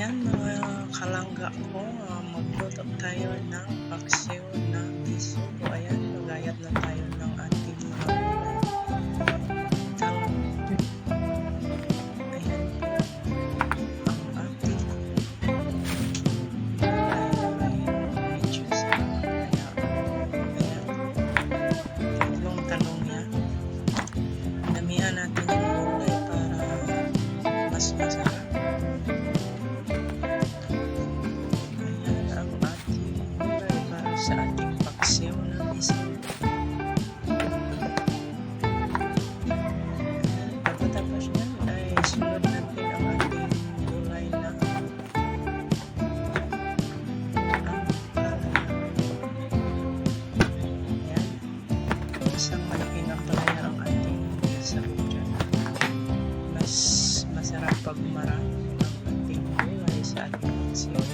Ayan mga kalangga ko, magluto tayo ng paksiw na isugo. Ayan, magayat na tayo ng ating mga gulay. Talong. Ayan po ang ating gulay na medyo sarap. Kaya, ayan, tatlong talong yan. Damihan natin yung gulay para mas masarap. Sa ating paksiw ng isugo. Pagkatapos yan ay sunod natin ang ating gulay na ayan, isang malaking ampalaya ang ating isugo dyan. Mas masarap pag marami ang ating gulay sa ating paksiw.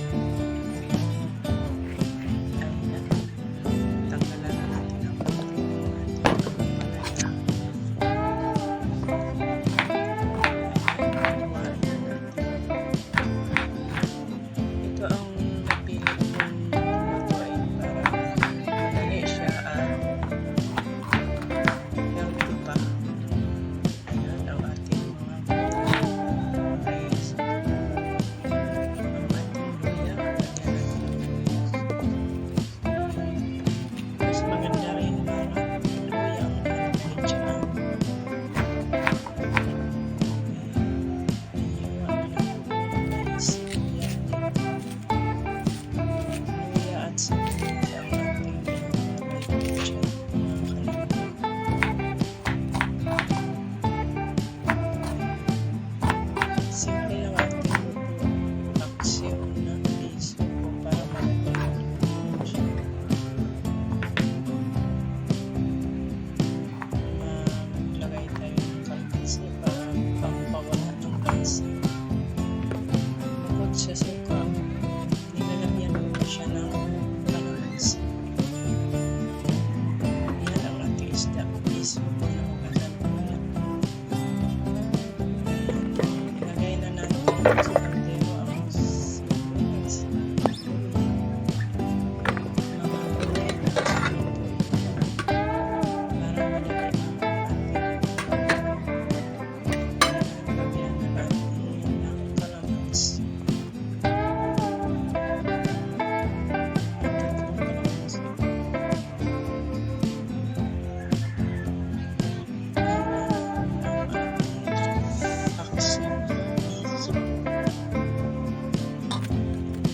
Sa suka, nilalagyan ko siya ng kalamansi. Yan ang ating isda. Isugo na magalan ko yan. Ilagay na natin sa kaldero ang sibuyas. Mga gulay na para malagay ang ating lagyan na natin ng kalamansi.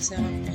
Sarap